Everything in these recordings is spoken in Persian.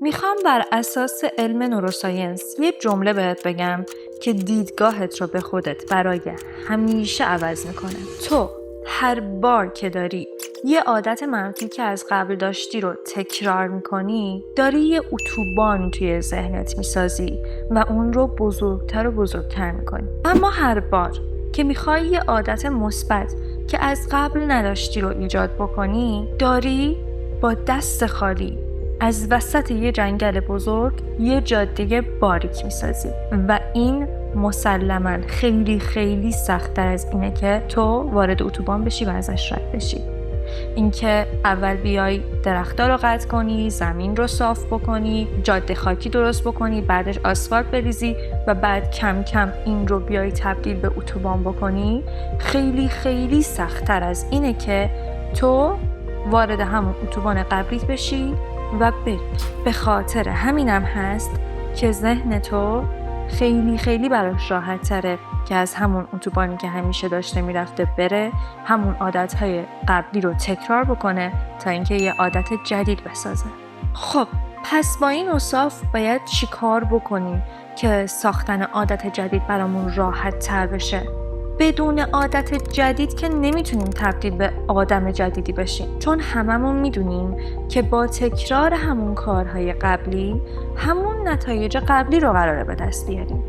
میخوام بر اساس علم نوروساینس یه جمله بهت بگم که دیدگاهت رو به خودت برای همیشه عوض میکنه. تو هر بار که داری یه عادت منفی که از قبل داشتی رو تکرار میکنی، داری یه اتوبان توی ذهنت میسازی و اون رو بزرگتر و بزرگتر میکنی. اما هر بار که میخوای یه عادت مثبت که از قبل نداشتی رو ایجاد بکنی، داری با دست خالی از وسط یه جنگل بزرگ یه جاده باریک میسازی و این مسلماً خیلی خیلی سخت‌تر از اینه که تو وارد اتوبان بشی و ازش رد بشی. اینکه اول بیای درخت‌ها رو قطع کنی، زمین رو صاف بکنی، جاده خاکی درست بکنی، بعدش آسفالت بریزی و بعد کم کم این رو بیای تبدیل به اتوبان بکنی، خیلی خیلی سخت‌تر از اینه که تو وارد همون اتوبان قبلیت بشی و بری. به خاطر همینم هست که ذهن تو خیلی خیلی براش راحت تره که از همون اتوبانی که همیشه داشته میرفته بره، همون عادتهای قبلی رو تکرار بکنه تا اینکه یه عادت جدید بسازه. خب پس با این اوصاف باید چی کار بکنیم که ساختن عادت جدید برامون راحت تر بشه؟ بدون عادت جدید که نمیتونیم تبدیل به آدم جدیدی بشیم، چون هممون میدونیم که با تکرار همون کارهای قبلی همون نتایج قبلی رو قراره به دست بیاریم.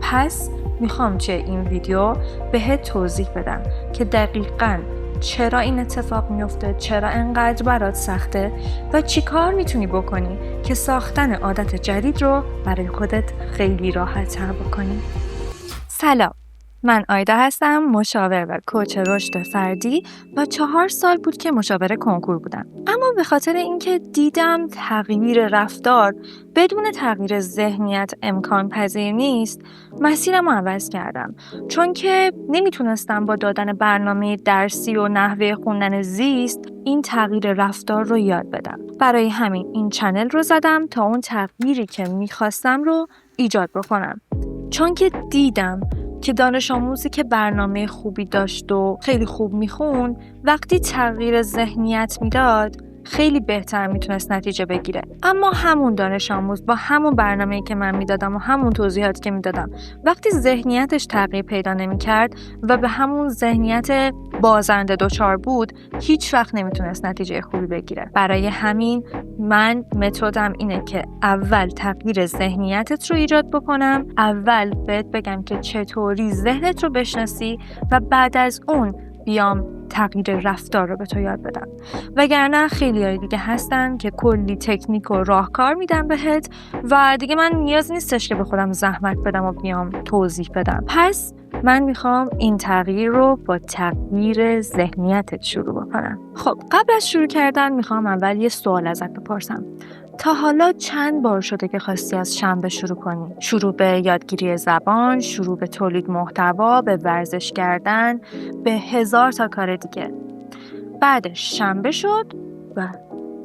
پس میخوام توی این ویدیو بهت توضیح بدم که دقیقاً چرا این اتفاق میفته، چرا انقدر برات سخته و چی کار میتونی بکنی که ساختن عادت جدید رو برای خودت خیلی راحت تر بکنی. سلام، من آیدا هستم، مشاور و کوچ رشد فردی و 4 سال بود که مشاور کنکور بودم. اما به خاطر اینکه دیدم تغییر رفتار بدون تغییر ذهنیت امکان پذیر نیست، مسیرم رو عوض کردم، چون که نمیتونستم با دادن برنامه درسی و نحوه خوندن زیست این تغییر رفتار رو یاد بدم. برای همین این چنل رو زدم تا اون تغییری که میخواستم رو ایجاد بکنم، چون که دیدم که دانش آموزی که برنامه خوبی داشت و خیلی خوب میخون، وقتی تغییر ذهنیت میداد خیلی بهتر میتونست نتیجه بگیره. اما همون دانش آموز با همون برنامه‌ای که من میدادم و همون توضیحاتی که میدادم، وقتی ذهنیتش تغییر پیدا نمیکرد و به همون ذهنیت بازنده دچار بود، هیچ وقت نمیتونست نتیجه خوبی بگیره. برای همین من متدم اینه که اول تغییر ذهنیتت رو ایجاد بکنم، اول بهت بگم که چطوری ذهنت رو بشناسی و بعد از اون بیام تغییر رفتار رو به تو یاد بدم. وگرنه خیلیای دیگه هستن که کلی تکنیک و راهکار میدن بهت و دیگه من نیاز نیستش که به خودم زحمت بدم و بیام توضیح بدم. پس من میخوام این تغییر رو با تغییر ذهنیتت شروع بکنم. خب قبل از شروع کردن میخوام اول یه سوال ازت بپرسم. تا حالا چند بار شده که خواستی از شنبه شروع کنی؟ شروع به یادگیری زبان، شروع به تولید محتوا، به ورزش کردن، به 1000 تا کار دیگه. بعدش شنبه شد و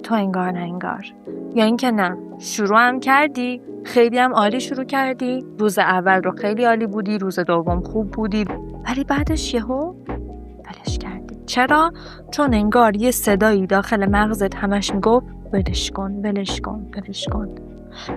تو انگار نه انگار. یا اینکه نه، شروع هم کردی، خیلی هم عالی شروع کردی، روز اول رو خیلی عالی بودی، روز دوم خوب بودی، ولی بعدش یهو ولش کردی. چرا؟ چون انگار یه صدایی داخل مغزت همش میگفت ولش کن، ولش کن، ولش کن.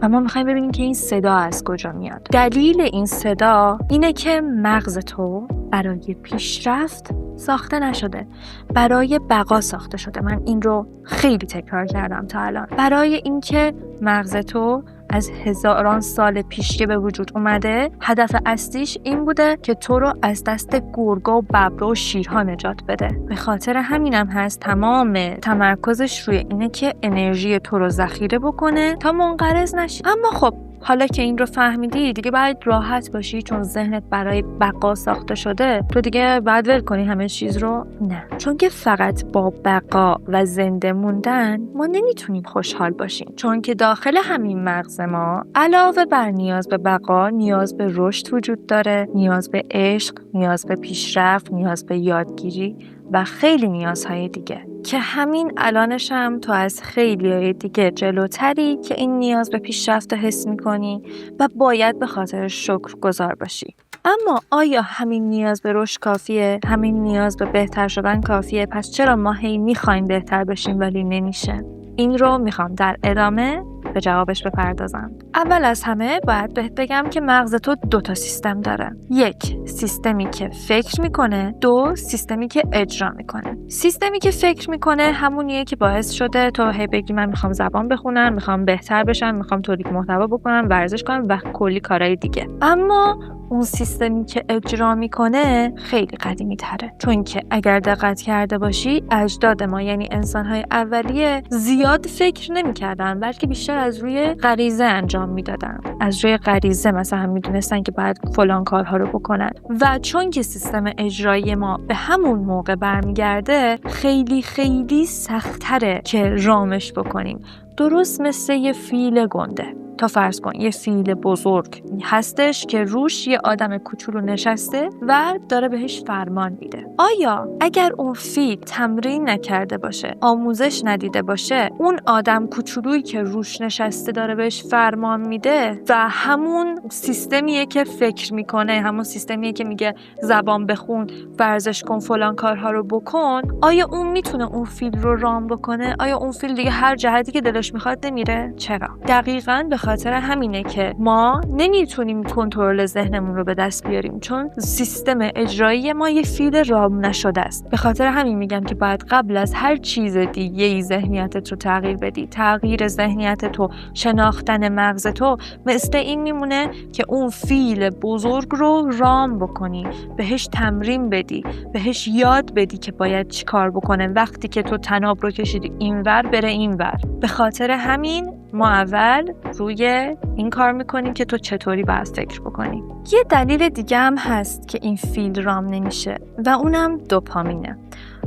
و ما میخوایم ببینیم که این صدا از کجا میاد. دلیل این صدا اینه که مغز تو برای پیشرفت ساخته نشده، برای بقا ساخته شده. من این رو خیلی تکرار کردم تا الان. برای اینکه مغز تو از هزاران سال پیش که به وجود اومده، هدف اصلیش این بوده که تو رو از دست گرگا و ببرا و شیرها نجات بده. به خاطر همینم هست تمام تمرکزش روی اینه که انرژی تو رو ذخیره بکنه تا منقرض نشی. اما خب حالا که این رو فهمیدی دیگه باید راحت باشی، چون ذهنت برای بقا ساخته شده. تو دیگه باید ول کنی همه چیز رو؟ نه، چون که فقط با بقا و زنده موندن ما نمیتونیم خوشحال باشیم، چون که داخل همین مغز ما علاوه بر نیاز به بقا، نیاز به رشد وجود داره، نیاز به عشق، نیاز به پیشرفت، نیاز به یادگیری و خیلی نیازهای دیگه که همین الانش هم تو از خیلیای دیگه جلوتری که این نیاز به پیشرفت رو حس میکنی و باید به خاطر شکر گزار باشی. اما آیا همین نیاز به رشد کافیه؟ همین نیاز به بهتر شدن کافیه؟ پس چرا ما هی میخوایم بهتر بشیم ولی نمیشه؟ این رو میخوام در ادامه به جوابش بپردازم. اول از همه باید بهت بگم که مغز تو 2 سیستم داره. 1 سیستمی که فکر میکنه، 2 سیستمی که اجرا میکنه. سیستمی که فکر میکنه همونیه که باعث شده تو هی بگی من میخوام زبان بخونم، میخوام بهتر بشم، میخوام تولید محتوا بکنم، ورزش کنم و کلی کارهای دیگه. اما اون سیستمی که اجرا میکنه خیلی قدیمی تره، چون که اگر دقت کرده باشی اجداد ما یعنی انسان‌های اولیه زیاد فکر نمی‌کردن، بلکه بیشتر از روی غریزه انجام میدادن. از روی غریزه مثلا میدونستن که باید فلان کارها رو بکنن و چون که سیستم اجرایی ما به همون موقع برمیگرده خیلی خیلی سخت‌تره که رامش بکنیم. درست مثل یه فیل گنده. تا فرض کن یه فیل بزرگ هستش که روش یه آدم کوچولو نشسته و داره بهش فرمان میده. آیا اگر اون فیل تمرین نکرده باشه، آموزش ندیده باشه، اون آدم کوچولویی که روش نشسته داره بهش فرمان میده و همون سیستمیه که فکر میکنه، همون سیستمیه که میگه زبان بخون، ورزش کن، فلان کارها رو بکن، آیا اون میتونه اون فیل رو رام بکنه؟ آیا اون فیل دیگه هر جهتی که دلش میخواد نمیره؟ چرا؟ دقیقاً به خاطر همینه که ما نمیتونیم کنترل ذهنمون رو به دست بیاریم، چون سیستم اجرایی ما یه فیل رام نشده است. به خاطر همین میگم که باید قبل از هر چیز دیگه‌ای ذهنیتت رو تغییر بدی. تغییر ذهنیت تو، شناختن مغز تو مثل این میمونه که اون فیل بزرگ رو رام بکنی، بهش تمرین بدی، بهش یاد بدی که باید چی کار بکنه. وقتی که تو طناب رو کشیدی اینور بره اینور. به خاطر همین ما اول روی این کار میکنیم که تو چطوری باید فکر بکنی. یه دلیل دیگه هم هست که این فیل رام نمیشه و اونم دوپامینه.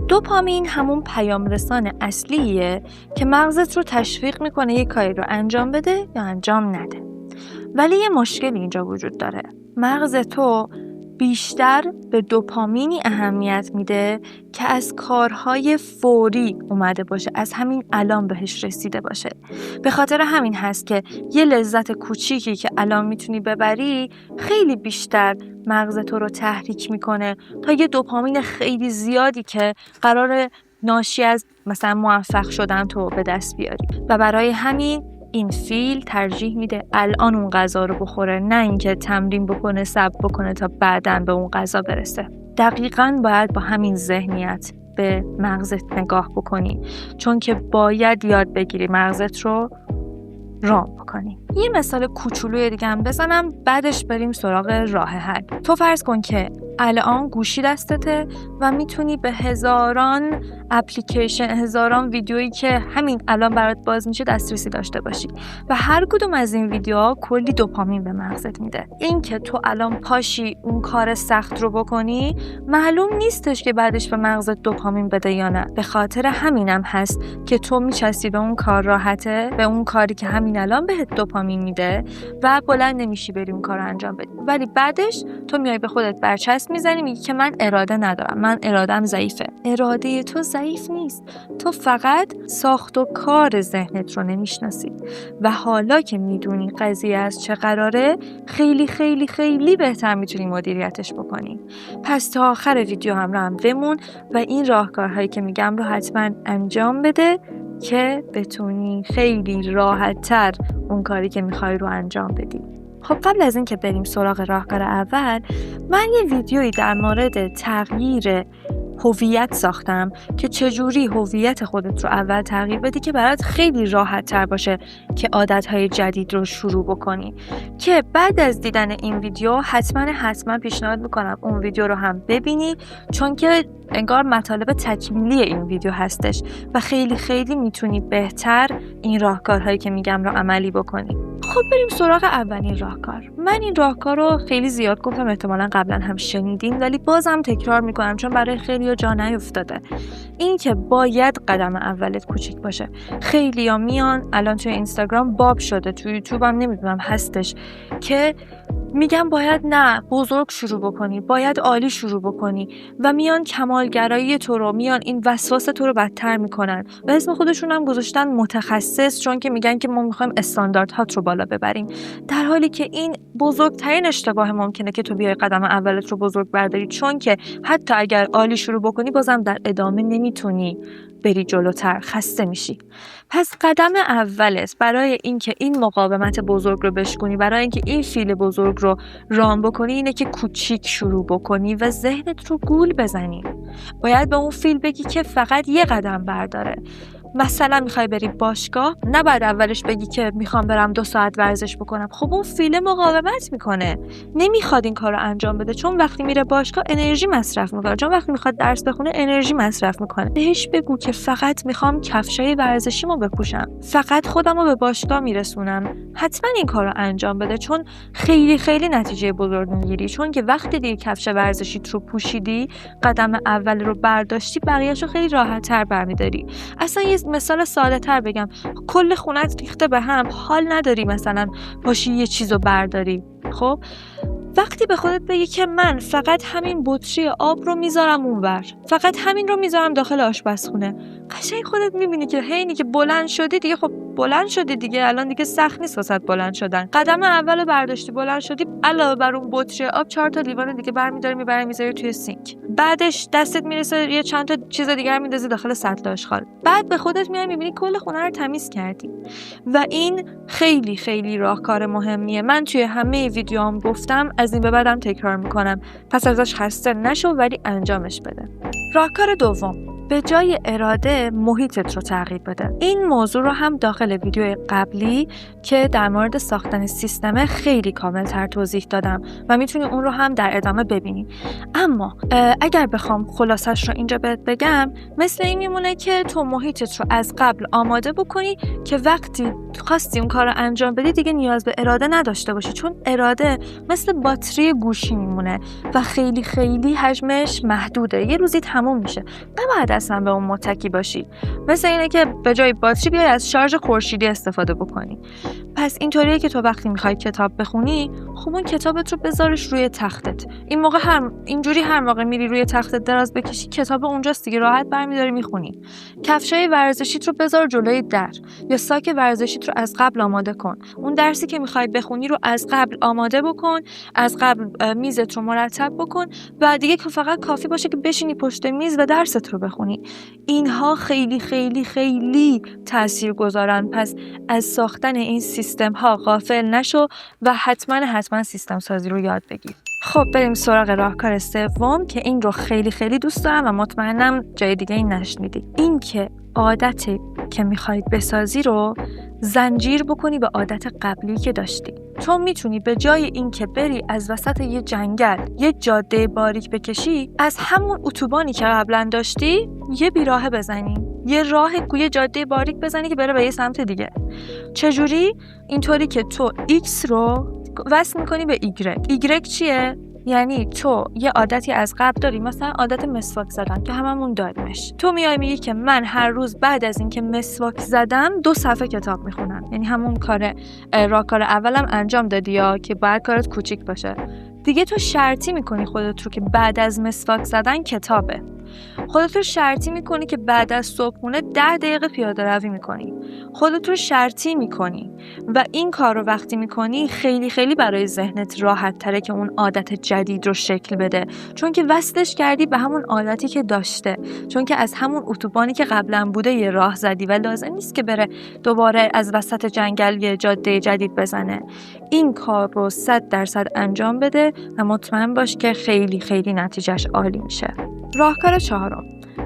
دوپامین همون پیام رسان اصلیه که مغزت رو تشویق میکنه یه کاری رو انجام بده یا انجام نده. ولی یه مشکل اینجا وجود داره. مغز تو بیشتر به دوپامینی اهمیت میده که از کارهای فوری اومده باشه، از همین الان بهش رسیده باشه. به خاطر همین هست که یه لذت کوچیکی که الان میتونی ببری خیلی بیشتر مغز تو رو تحریک میکنه تا یه دوپامین خیلی زیادی که قرار ناشی از مثلا موفق شدن تو به دست بیاری. و برای همین این فیل ترجیح میده الان اون غذا رو بخوره، نه اینکه تمرین بکنه، صبر بکنه تا بعداً به اون غذا برسه. دقیقاً باید با همین ذهنیت به مغزت نگاه بکنی، چون که باید یاد بگیری مغزت رو رام بکنی. یه مثال کوچولوی دیگه هم بزنم، بعدش بریم سراغ راه حل. تو فرض کن که الان گوشی دستته و میتونی به هزاران اپلیکیشن، هزاران ویدیویی که همین الان برات باز میشه دسترسی داشته باشی و هر کدوم از این ویدیوها کلی دوپامین به مغزت میده. این که تو الان پاشی اون کار سخت رو بکنی معلوم نیستش که بعدش به مغزت دوپامین بده یا نه. به خاطر همینم هست که تو میچسبی به اون کار راحته، به اون کاری که همین الان بهت دوپامین میده و بلند نمیشی بری اون کار رو انجام بدی. ولی بعدش تو میای به خودت برچسب میزنی، میگی که من اراده ندارم، من ارادم ضعیفه. اراده تو ضعیف نیست، تو فقط ساخت و کار ذهنت رو نمیشناسی و حالا که میدونی قضیه از چه قراره خیلی خیلی خیلی بهتر میتونی مدیریتش بکنی. پس تا آخر ویدیو هم بمون و این راهکارهایی که میگم رو حتما انجام بده که بتونی خیلی راحت‌تر اون کاری که میخوای رو انجام بدی. خب قبل از این که بریم سراغ راهکار اول، من یه ویدیویی در مورد تغییر هویت ساختم که چجوری هویت خودت رو اول تغییر بدی که برات خیلی راحت تر باشه که عادتهای جدید رو شروع بکنی. که بعد از دیدن این ویدیو حتما پیشنهاد میکنم اون ویدیو رو هم ببینی، چون که انگار مطالب تکمیلی این ویدیو هستش و خیلی خیلی میتونی بهتر این راهکارهایی که میگم رو عملی بکنی. خب بریم سراغ اولین راهکار. من این راهکار رو خیلی زیاد گفتم، احتمالاً قبلا هم شنیدین، ولی بازم تکرار میکنم چون برای خیلی جا نیفتاده. این که باید قدم اولت کوچیک باشه. خیلی‌ها میان الان توی اینستاگرام باب شده، توی یوتیوب هم نمیدونم هستش که میگن باید نه بزرگ شروع بکنی، باید عالی شروع بکنی و میان کمالگرایی تو رو، میان این وسواس تو رو بدتر میکنن و اسم خودشون هم گذاشتن متخصص، چون که میگن که ما میخوایم استانداردهات رو بالا ببریم، در حالی که این بزرگترین اشتباه ممکنه که تو بیای قدم اولت رو بزرگ برداری، چون که حتی اگر عالی شروع بکنی بازم در ادامه نمیتونی بری جلوتر، خسته میشی. پس قدم اولت برای اینکه این مقاومت بزرگ رو بشکنی، برای اینکه این فیل بزرگ رو رام بکنی، اینه که کوچیک شروع بکنی و ذهنت رو گول بزنی. باید به اون فیل بگی که فقط یه قدم برداره. مثلا میخوای بری باشگاه، نباید اولش بگی که میخوام برم 2 ساعت ورزش بکنم. خب اون فیل مقاومت میکنه، نمیخواد این کار رو انجام بده، چون وقتی میره باشگاه انرژی مصرف میکنه، چون وقتی میخواد درس بخونه انرژی مصرف میکنه. بهش بگو که فقط میخوام کفشای ورزشیمو بپوشم، فقط خودمو به باشگاه میرسونم. حتما این کار رو انجام بده، چون خیلی خیلی نتیجه بزرگ میگیری. چون که وقتی دیگه کفش ورزشیت رو پوشیدی، قدم اول رو برداشتی، بقیه‌شو خیلی راحت‌تر برمی‌داری. اصلا یه مثال ساده تر بگم، کل خونت ریخته به هم، حال نداری مثلا پاشی یه چیزو برداری. خب وقتی به خودت بگی که من فقط همین بطری آب رو میذارم اونور، فقط همین رو میذارم داخل آشپزخونه، قشنگ خودت میبینی که هینی که بلند شدی دیگه، خب بلند شدی دیگه، الان دیگه سخت نیست واسط بلند شدن. قدم اول برداشتی بلند شدی، علاوه بر اون بطری آب 4 تا لیوان دیگه برمی‌داری میبری میذاری توی سینک. بعدش دستت میرسه یه چند تا چیز دیگه میندازی داخل سطل آشغال. بعد به خودت میای میبینی کل خونه رو تمیز کردی. و این خیلی خیلی راهکار مهمیه. من توی همه ویدیوام گفتم، از این به بعدم تکرار میکنم. پس ازش خسته نشو، ولی انجامش بده. راهکار دوم، به جای اراده محیطت رو تغییر بده. این موضوع رو هم داخل ویدیو قبلی که در مورد ساختن سیستم خیلی کامل‌تر توضیح دادم و میتونی اون رو هم در ادامه ببینی. اما اگر بخوام خلاصش رو اینجا بهت بگم، مثل این میمونه که تو محیطت رو از قبل آماده بکنی که وقتی خواستی اون کار رو انجام بدی دیگه نیاز به اراده نداشته باشی، چون اراده مثل باتری گوشی میمونه و خیلی خیلی حجمش محدوده، یه روزی تموم میشه. نباید اصلا به اون متکی باشی. مثل اینه که به جای باتری بیای از شارژ خورشیدی استفاده بکنی. پس اینطوریه که تو وقتی میخوای کتاب بخونی، خب اون کتابت رو بذارش روی تختت. این موقع اینجوری هر موقع میری روی تختت دراز بکشی، کتاب اونجاست دیگه، راحت برمی‌داری میخونی. کفشای ورزشیت رو بذار جلوی در، یا ساک ورزشیت رو از قبل آماده کن. اون درسی که میخوای بخونی رو از قبل آماده بکن، از قبل میزت رو مرتب بکن و دیگه که فقط کافی باشه که بشینی پشت میز و درست رو بخونی. اینها خیلی خیلی خیلی تاثیرگذارن. پس از ساختن این سیستم ها غافل نشو و حتما سیستم سازی رو یاد بگیر. خب بریم سراغ راهکار سوم که این رو خیلی خیلی دوست دارم و مطمئنم جای دیگه این نشنیدی. این که عادتی که میخواید بسازی رو زنجیر بکنی به عادت قبلی که داشتی. تو میتونی به جای این که بری از وسط یه جنگل یه جاده باریک بکشی، از همون اتوبانی که قبلا داشتی یه بیراهه بزنی، یه جاده باریک بزنی که بره به یه سمت دیگه. چجوری؟ اینطوری که تو X رو وصل میکنی به Y چیه؟ یعنی تو یه عادتی از قبل داری، مثلا عادت مسواک زدن که هممون داریمش. تو میای میگی که من هر روز بعد از اینکه مسواک زدم 2 صفحه کتاب میخونم. یعنی همون راهکار اولم انجام دادی، یا که باید کارت کوچیک باشه. دیگه تو شرطی میکنی خودت رو که بعد از مسواک زدن کتابه. خودت رو شرطی میکنی که بعد از صبحونه 10 دقیقه پیاده روی میکنی. خودت رو شرطی میکنی و این کار رو وقتی میکنی خیلی خیلی برای ذهنت راحت تره که اون عادت جدید رو شکل بده، چون که وصلش کردی به همون عادتی که داشته، چون که از همون اتوبانی که قبلا بوده یه راه زدی و لازم نیست که بره دوباره از وسط جنگل یه جاده جدید بزنه. این کار رو 100% انجام بده و مطمئن باش که خیلی خیلی نتیجهش عالی میشه. راهکار 4.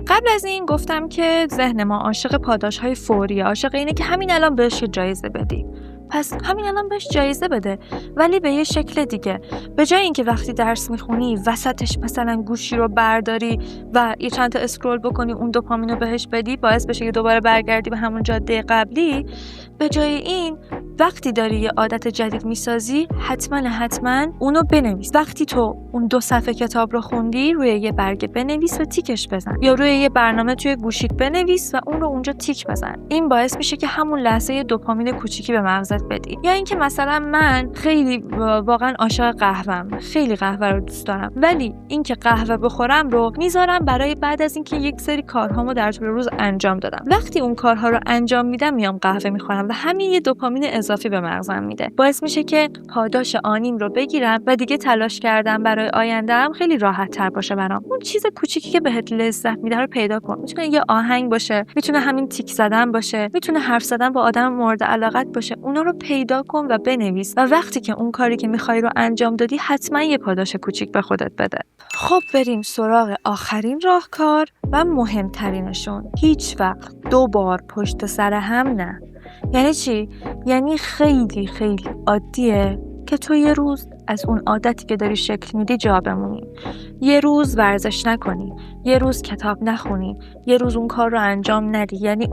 قبل از این گفتم که ذهن ما عاشق پاداش‌های فوریه، عاشق اینه که همین الان بهش جایزه بدی. پس همین الان بهش جایزه بده، ولی به یه شکل دیگه. به جای اینکه وقتی درس میخونی وسطش مثلا گوشی رو برداری و یه چند تا اسکرول بکنی، اون دوپامین رو بهش بدی، باعث بشه که دوباره برگردی به همون جاده قبلی. به جای این وقتی داری یه عادت جدید میسازی، حتما اونو بنویس. وقتی تو اون 2 صفحه کتاب رو خوندی، روی یه برگه بنویس و تیکش بزن، یا روی یه برنامه توی گوشیت بنویس و اون رو اونجا تیک بزن. این باعث میشه که همون لحظه یه دوپامین کوچیکی به مغزت بدی. یا اینکه مثلا من خیلی واقعا عاشق قهوه‌ام، خیلی قهوه رو دوست دارم، ولی اینکه قهوه بخورم رو میذارم برای بعد از اینکه یک سری کارهامو در طول روز انجام دادم. وقتی اون کارها رو انجام میدم میام قهوه میخورم و همین یه دوپامین اضافی به مغزم میده. باعث میشه که پاداش آنیم رو بگیرم و دیگه تلاش کردم برای آینده‌ام خیلی راحت تر باشه برام. اون چیز کوچیکی که بهت لذت میده رو پیدا کن. میتونه یه آهنگ باشه، میتونه همین تیک زدن باشه، میتونه حرف زدن با آدم مورد علاقت باشه. اونا رو پیدا کن و بنویس و وقتی که اون کاری که میخوای رو انجام دادی حتما یه پاداش کوچیک به خودت بده. خب بریم سراغ آخرین راهکار و مهمترینشون. هیچ وقت 2 بار پشت سر هم نه. یعنی چی؟ یعنی خیلی خیلی عادیه که تو یه روز از اون عادتی که داری شکل میدی جا بمونی. یه روز ورزش نکنی، یه روز کتاب نخونی، یه روز اون کار رو انجام ندی. یعنی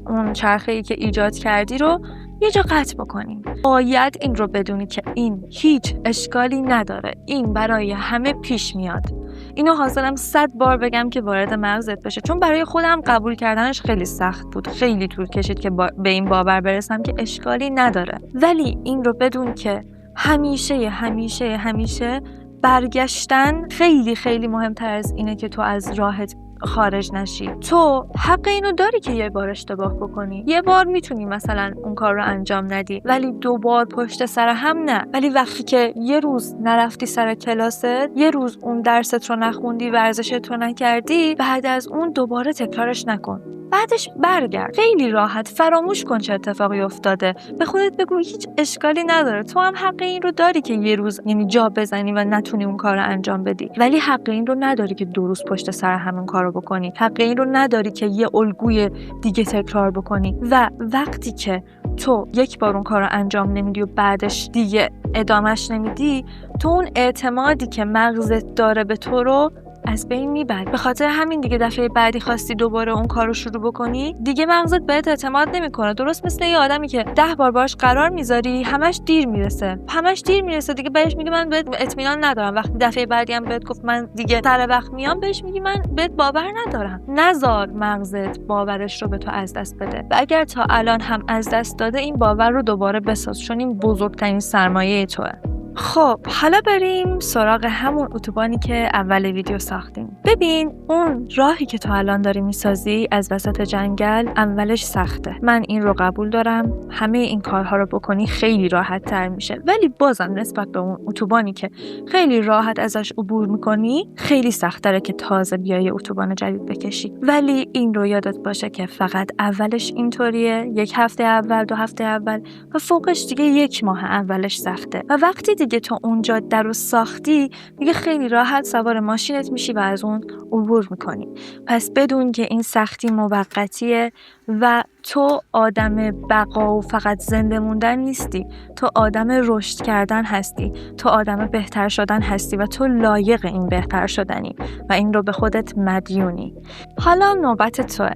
اون چرخه‌ای که ایجاد کردی رو یه جا قطع بکنی. باید این رو بدونی که این هیچ اشکالی نداره. این برای همه پیش میاد. اینو حاضرم 100 بار بگم که وارد مغزت بشه، چون برای خودم قبول کردنش خیلی سخت بود. خیلی طول کشید که به این باور برسم که اشکالی نداره. ولی این رو بدون که همیشه برگشتن خیلی خیلی مهمتر از اینه که تو از راحت خارج نشی. تو حق اینو داری که یه بار اشتباه بکنی. یه بار میتونی مثلا اون کار رو انجام ندی، ولی 2 بار پشت سر هم نه. ولی وقتی که یه روز نرفتی سر کلاست، یه روز اون درست رو نخوندی، ورزشت رو نکردی، بعد از اون دوباره تکرارش نکن. بعدش برگرد. خیلی راحت فراموش کن چه اتفاقی افتاده. به خودت بگو هیچ اشکالی نداره. تو هم حق این رو داری که یه روز یعنی جا بزنی و نتونی اون کار رو انجام بدی. ولی حق این رو نداری که 2 روز پشت سر همون کار رو بکنی. حق این رو نداری که یه الگوی دیگه تکرار بکنی. و وقتی که تو یک بار اون کار رو انجام نمیدی و بعدش دیگه ادامهش نمیدی، تو اون اعتمادی که مغزت داره به تو رو از بین میبری. به خاطر همین دیگه دفعه بعدی خواستی دوباره اون کارو شروع بکنی، دیگه مغزت بهت اعتماد نمیکنه. درست مثل یه آدمی که 10 بار باهاش قرار میذاری همش دیر میرسه دیگه بهش میگی من بهت اطمینان ندارم. وقتی دفعه بعدی هم بهت گفت من دیگه سر وقت میام، بهش میگی من بهت باور ندارم. نذار مغزت باورش رو به تو از دست بده. و اگر تا الان هم از دست داده، این باور رو دوباره بساز، چون این بزرگترین سرمایه توئه. خب حالا بریم سراغ همون اتوبانی که اول ویدیو ساختیم. ببین اون راهی که تو الان داری میسازی از وسط جنگل اولش سخته. من این رو قبول دارم. همه این کارها رو بکنی خیلی راحت تر میشه، ولی بازم نسبت به اون اتوبانی که خیلی راحت ازش عبور میکنی خیلی سخت‌تره که تازه بیای اتوبان جدید بکشی. ولی این رو یادت باشه که فقط اولش اینطوریه. 1 هفته اول، 2 هفته اول و فوقش دیگه 1 ماه اولش سخته. و وقتی دیگه تو اون جاده رو ساختی، دیگه خیلی راحت سوار ماشینت میشی و از اون عبور میکنی. پس بدون که این سختی موقتیه و تو آدم بقا و فقط زنده موندن نیستی. تو آدم رشد کردن هستی. تو آدم بهتر شدن هستی و تو لایق این بهتر شدنی و این رو به خودت مدیونی. حالا نوبت توه.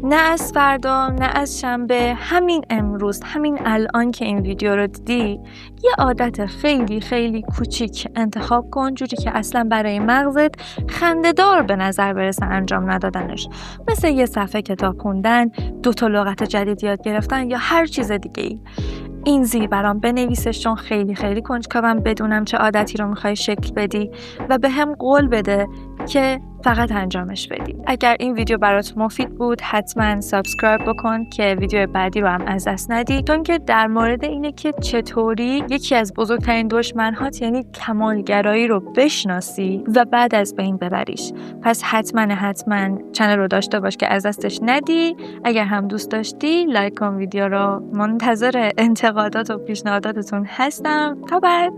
نه از فردا، نه از شنبه، همین امروز، همین الان که این ویدیو رو دیدی، یه عادت خیلی خیلی کوچیک انتخاب کن، جوری که اصلا برای مغزت خنده‌دار به نظر برسه انجام ندادنش. مثل یه صفحه کتاب خوندن، 2 تا لغت جدید یاد گرفتن یا هر چیز دیگه ای. این زیر برام بنویسش، چون خیلی خیلی کنجکاوم بدونم چه عادتی رو میخوای شکل بدی و به هم قول بده که فقط انجامش بدی. اگر این ویدیو برات مفید بود حتما سابسکرایب بکن که ویدیو بعدی رو هم از دست ندی، چون که در مورد اینه که چطوری یکی از بزرگترین دشمنهات یعنی کمالگرایی رو بشناسی و بعد از بین ببریش. پس حتما چنل رو داشته باش که از دستش ندی. اگر هم دوست داشتی لایک کن ویدیو رو. منتظر انتقادات و پیشنهاداتتون هستم. تا بعد.